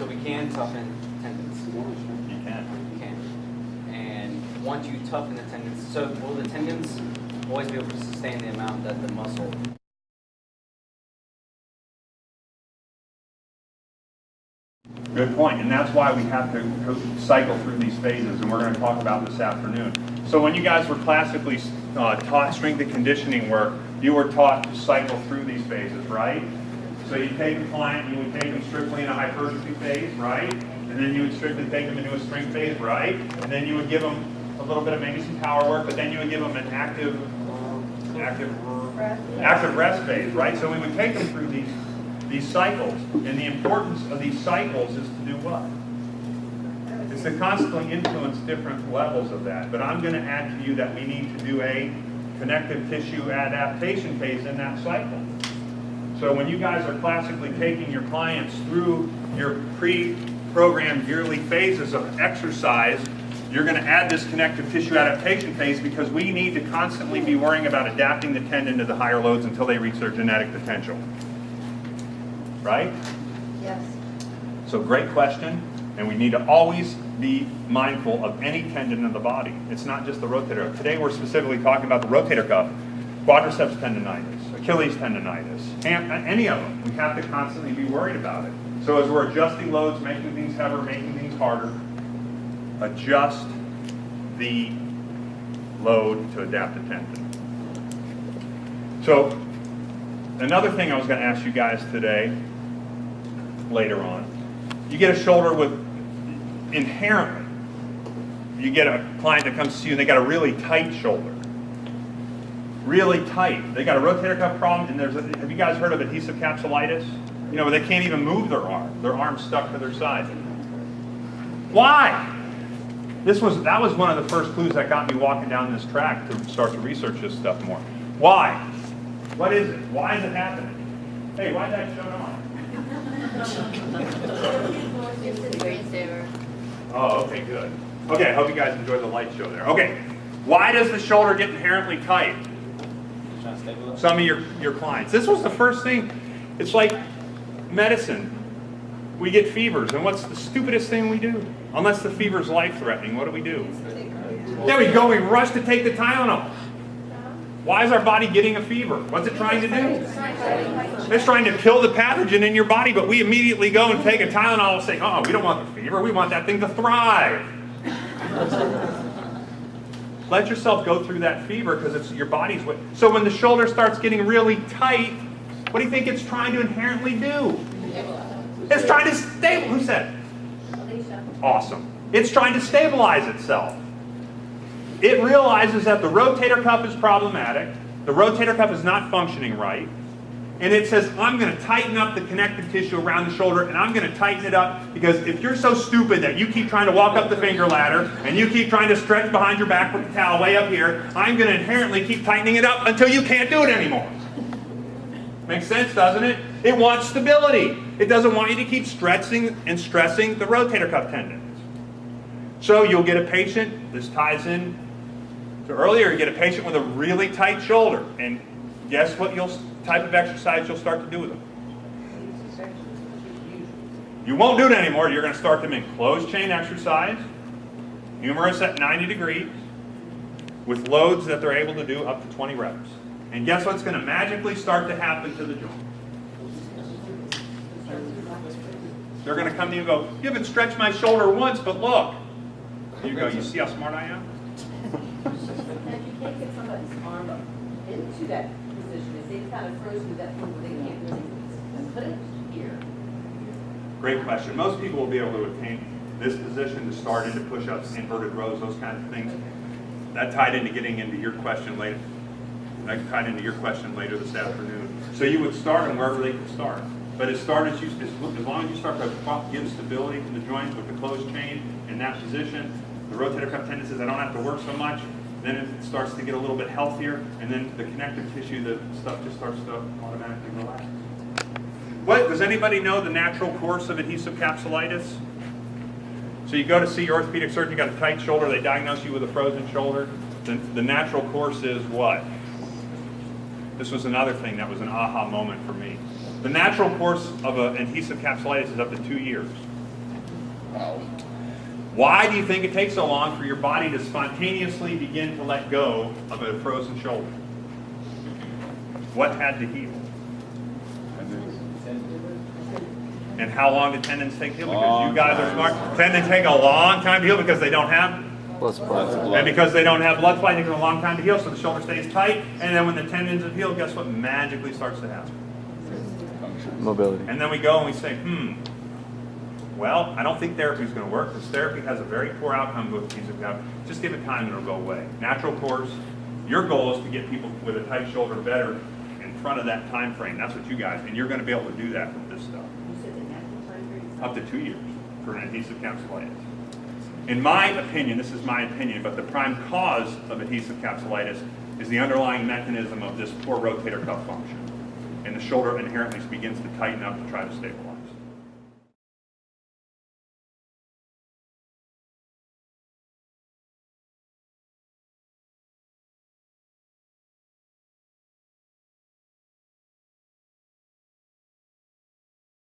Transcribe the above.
So we can toughen tendons. You can. You can. And once you toughen the tendons, so will the tendons always be able to sustain the amount that the muscle? Good point, and that's why we have to cycle through these phases, and we're going to talk about this afternoon. So when you guys were classically taught strength and conditioning work, you were taught to cycle through these phases, right? So you take a client, you would take them strictly in a hypertrophy phase, right? And then you would strictly take them into a strength phase, right? And then you would give them a little bit of maybe some power work, but then you would give them an active rest phase, right? So we would take them through these cycles, and the importance of these cycles is to do what? It's to constantly influence different levels of that. But I'm going to add to you that we need to do a connective tissue adaptation phase in that cycle. So when you guys are classically taking your clients through your pre-programmed yearly phases of exercise, you're going to add this connective tissue adaptation phase because we need to constantly be worrying about adapting the tendon to the higher loads until they reach their genetic potential. Right? Yes. So great question, and we need to always be mindful of any tendon in the body. It's not just the rotator cuff. Today we're specifically talking about the rotator cuff, quadriceps tendonitis, Achilles tendonitis, any of them. We have to constantly be worried about it. So as we're adjusting loads, making things heavier, making things harder, adjust the load to adapt the tendon. So another thing I was going to ask you guys today, later on, you get a shoulder with inherently, you get a client that comes to you and they got a really tight shoulder. Really tight. They got a rotator cuff problem, and have you guys heard of adhesive capsulitis? You know, where they can't even move their arm. Their arm's stuck to their side. Why? That was one of the first clues that got me walking down this track to start to research this stuff more. Why? What is it? Why is it happening? Hey, why is that show on? It's a screensaver. Oh, okay, good. Okay, I hope you guys enjoyed the light show there. Okay, why does the shoulder get inherently tight? Some of your clients. This was the first thing. It's like medicine. We get fevers, and what's the stupidest thing we do? Unless the fever's life-threatening, what do? There we go, we rush to take the Tylenol. Why is our body getting a fever? What's it trying to do? It's trying to kill the pathogen in your body, but we immediately go and take a Tylenol and say, oh, we don't want the fever, we want that thing to thrive. Let yourself go through that fever because it's your body's way. So when the shoulder starts getting really tight, what do you think it's trying to inherently do? It's trying to stabilize. Who said? Awesome. It's trying to stabilize itself. It realizes that the rotator cuff is problematic, the rotator cuff is not functioning right, and it says, I'm going to tighten up the connective tissue around the shoulder, and I'm going to tighten it up because if you're so stupid that you keep trying to walk up the finger ladder and you keep trying to stretch behind your back with the towel way up here, I'm going to inherently keep tightening it up until you can't do it anymore. Makes sense, doesn't it? It wants stability. It doesn't want you to keep stretching and stressing the rotator cuff tendons. So you'll get a patient, this ties in to earlier, you get a patient with a really tight shoulder, and guess what type of exercise you'll start to do with them? You won't do it anymore. You're going to start them in closed chain exercise, humerus at 90 degrees, with loads that they're able to do up to 20 reps. And guess what's going to magically start to happen to the joint? They're going to come to you and go, you haven't stretched my shoulder once, but look. You go, you see how smart I am? Now, if you can't get somebody's arm up into that position, if they've kind of frozen to that point where they can't really put it here. Great question. Most people will be able to attain this position to start into push-ups, inverted rows, those kinds of things. That tied into getting into your question later. That tied into your question later this afternoon. So you would start them wherever they could start. But as long as you start to give stability to the joints with the closed chain in that position, the rotator cuff tendon says, I don't have to work so much. Then it starts to get a little bit healthier, and then the connective tissue, the stuff just starts to automatically relax. What, does anybody know the natural course of adhesive capsulitis? So you go to see your orthopedic surgeon, you got a tight shoulder, they diagnose you with a frozen shoulder. The natural course is what? This was another thing that was an aha moment for me. The natural course of an adhesive capsulitis is up to 2 years. Why do you think it takes so long for your body to spontaneously begin to let go of a frozen shoulder? What had to heal? And how long do tendons take to heal? Because you guys are smart. Tendons take a long time to heal because they don't have, and because they don't have blood supply, it takes a long time to heal, so the shoulder stays tight, and then when the tendons have healed, guess what magically starts to happen? Mobility. And then we go and we say, well, I don't think therapy is going to work because therapy has a very poor outcome with adhesive capsulitis. Just give it time and it'll go away. Natural course, your goal is to get people with a tight shoulder better in front of that time frame. That's what you guys, and you're going to be able to do that with this stuff. You said the natural time period is Up to 2 years for an adhesive capsulitis. In my opinion, this is my opinion, but the prime cause of adhesive capsulitis is the underlying mechanism of this poor rotator cuff function. And the shoulder inherently begins to tighten up to try to stabilize.